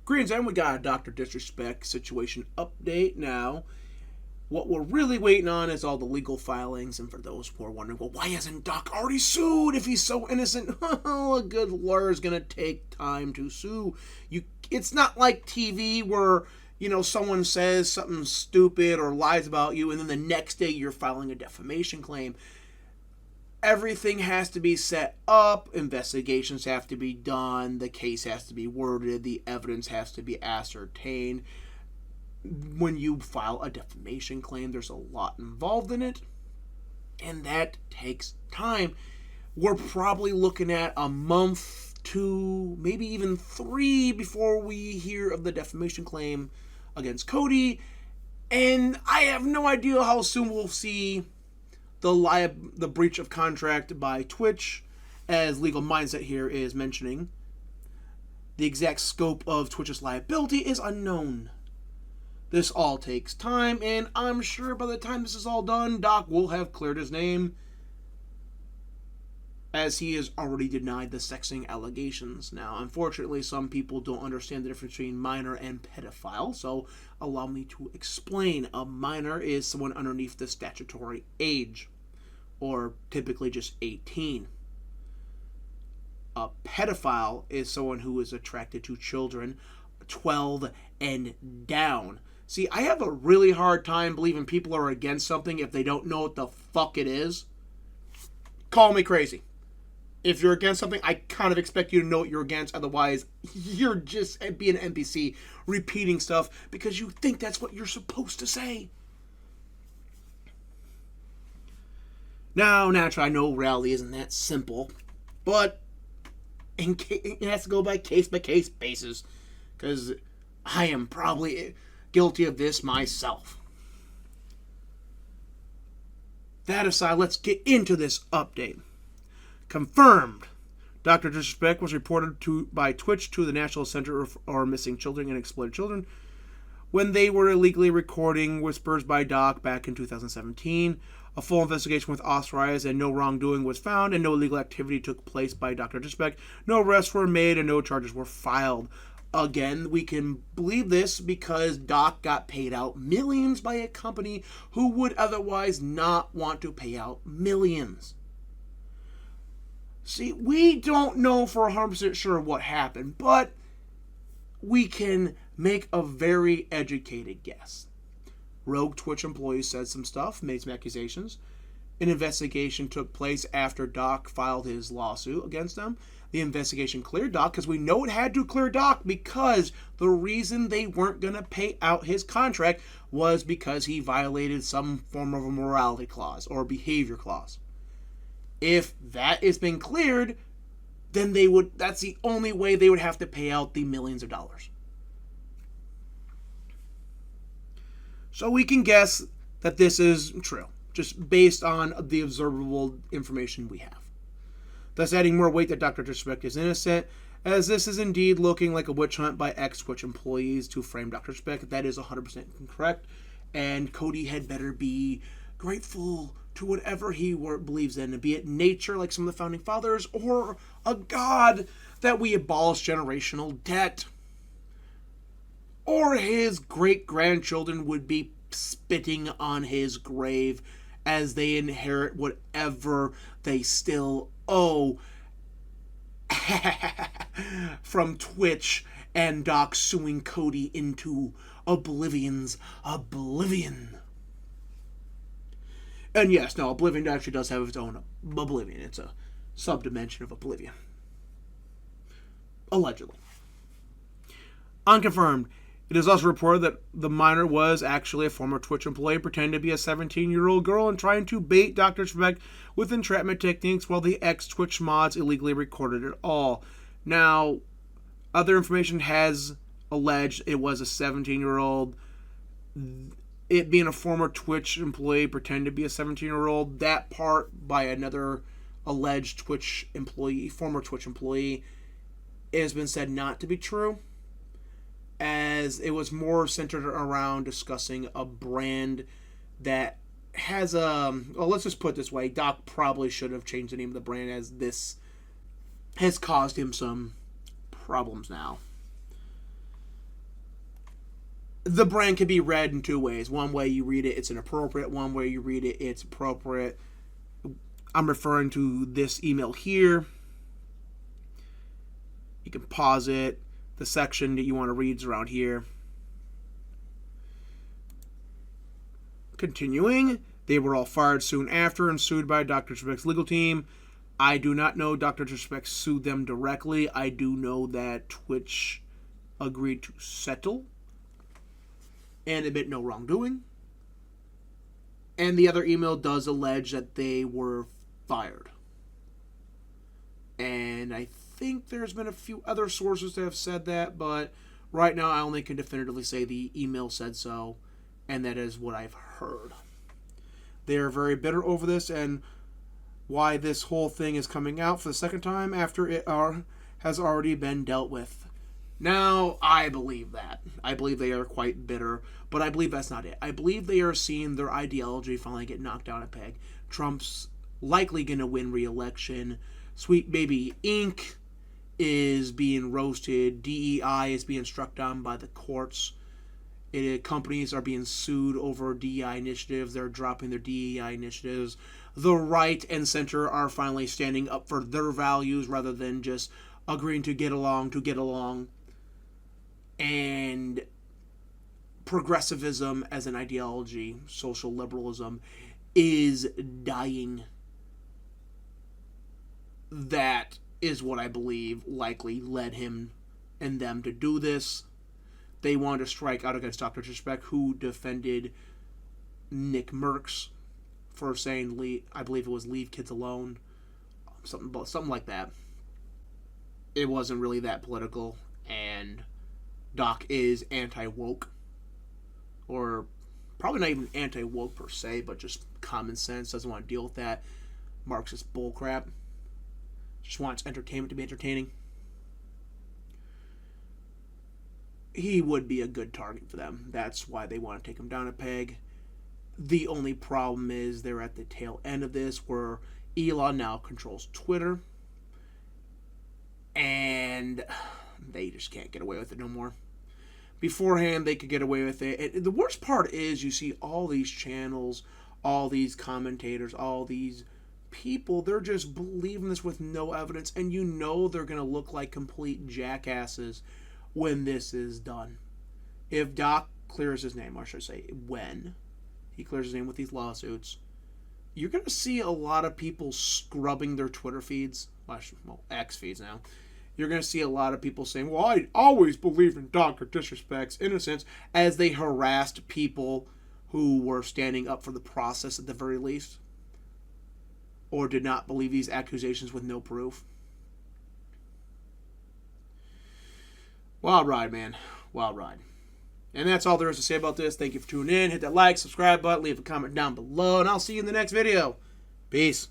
Greens, and we got a Dr. Disrespect situation update now. What we're really waiting on is all the legal filings, and for those who are wondering, well, why hasn't Doc already sued if he's so innocent? A good lawyer is going to take time to sue. It's not like TV where, someone says something stupid or lies about you, and then the next day you're filing a defamation claim. Everything has to be set up, investigations have to be done, the case has to be worded, the evidence has to be ascertained. When you file a defamation claim, there's a lot involved in it, and that takes time. We're probably looking at a month, 2, maybe even 3 before we hear of the defamation claim against Cody, and I have no idea how soon we'll see the breach of contract by Twitch, as Legal Mindset here is mentioning. The exact scope of Twitch's liability is unknown. This all takes time, and I'm sure by the time this is all done, Doc will have cleared his name, as he has already denied the sexting allegations. Now, unfortunately, some people don't understand the difference between minor and pedophile, so allow me to explain. A minor is someone underneath the statutory age, or typically just 18. A pedophile is someone who is attracted to children 12 and down. See, I have a really hard time believing people are against something if they don't know what the fuck it is. Call me crazy. If you're against something, I kind of expect you to know what you're against. Otherwise, you're just being an NPC repeating stuff because you think that's what you're supposed to say. Now, naturally, I know reality isn't that simple, but it has to go by case basis, because I am probably guilty of this myself. That aside, let's get into this update. Confirmed. Dr. Disrespect was reported by Twitch to the National Center for Missing Children and Exploited Children when they were illegally recording Whispers by Doc back in 2017. A full investigation was authorized and no wrongdoing was found and no illegal activity took place by Dr. Disrespect. No arrests were made and no charges were filed. Again, we can believe this because Doc got paid out millions by a company who would otherwise not want to pay out millions. See, we don't know for 100% sure what happened, but we can make a very educated guess. Rogue Twitch employees said some stuff, made some accusations. An investigation took place after Doc filed his lawsuit against them. The investigation cleared Doc because we know it had to clear Doc because the reason they weren't going to pay out his contract was because he violated some form of a morality clause or behavior clause. If that has been cleared, then that's the only way they would have to pay out the millions of dollars. So we can guess that this is true, just based on the observable information we have. Thus adding more weight that Dr. Disrespect is innocent, as this is indeed looking like a witch hunt by ex-Twitch employees to frame Dr. Disrespect. That is 100% correct, and Cody had better be grateful to whatever he believes in, be it nature like some of the founding fathers, or a god that we abolish generational debt. Or his great-grandchildren would be spitting on his grave as they inherit whatever they still owe from Twitch and Doc suing Cody into oblivion's oblivion. And yes, no, Oblivion actually does have its own oblivion. It's a subdimension of Oblivion. Allegedly. Unconfirmed. It is also reported that the minor was actually a former Twitch employee pretending to be a 17-year-old girl and trying to bait Dr. Disrespect with entrapment techniques while the ex-Twitch mods illegally recorded it all. Now, other information has alleged it was a 17-year-old. It being a former Twitch employee pretending to be a 17-year-old, that part by another alleged Twitch employee, former Twitch employee, has been said not to be true, as it was more centered around discussing a brand that has let's just put it this way, Doc probably should have changed the name of the brand, as this has caused him some problems now. the brand can be read in two ways. One way you read it, it's inappropriate. One way you read it, it's appropriate. I'm referring to this email here. You can pause it. The section that you want to read is around here. Continuing, they were all fired soon after and sued by Dr. Disrespect's legal team. I do not know Dr. Disrespect sued them directly. I do know that Twitch agreed to settle and admit no wrongdoing. And the other email does allege that they were fired. And I think there's been a few other sources that have said that, but right now I only can definitively say the email said so, and that is what I've heard. They are very bitter over this, and why this whole thing is coming out for the second time after it has already been dealt with. Now, I believe that. I believe they are quite bitter, but I believe that's not it. I believe they are seeing their ideology finally get knocked down a peg. Trump's likely going to win re-election. Sweet Baby Inc. is being roasted. DEI is being struck down by the courts. Companies are being sued over DEI initiatives. They're dropping their DEI initiatives. The right and center are finally standing up for their values rather than just agreeing to get along. And progressivism as an ideology, social liberalism, is dying. That is what I believe likely led him and them to do this. They wanted to strike out against Dr. Disrespect, who defended Nick Merckx for saying, I believe it was leave kids alone. Something like that. It wasn't really that political, and Doc is anti-woke. Or probably not even anti-woke per se, but just common sense. Doesn't want to deal with that Marxist bullcrap. Just wants entertainment to be entertaining. He would be a good target for them. That's why they want to take him down a peg. The only problem is they're at the tail end of this, where Elon now controls Twitter. And they just can't get away with it no more. Beforehand, they could get away with it. And the worst part is you see all these channels, all these commentators, all these people, they're just believing this with no evidence. And you know they're going to look like complete jackasses when this is done. If Doc clears his name, or should I say when he clears his name with these lawsuits, you're going to see a lot of people scrubbing their Twitter feeds, well, X feeds now. You're going to see a lot of people saying, well, I always believed in Dr. Disrespect's innocence, as they harassed people who were standing up for the process at the very least, or did not believe these accusations with no proof. Wild ride, man. Wild ride. And that's all there is to say about this. Thank you for tuning in. Hit that like, subscribe button, leave a comment down below, and I'll see you in the next video. Peace.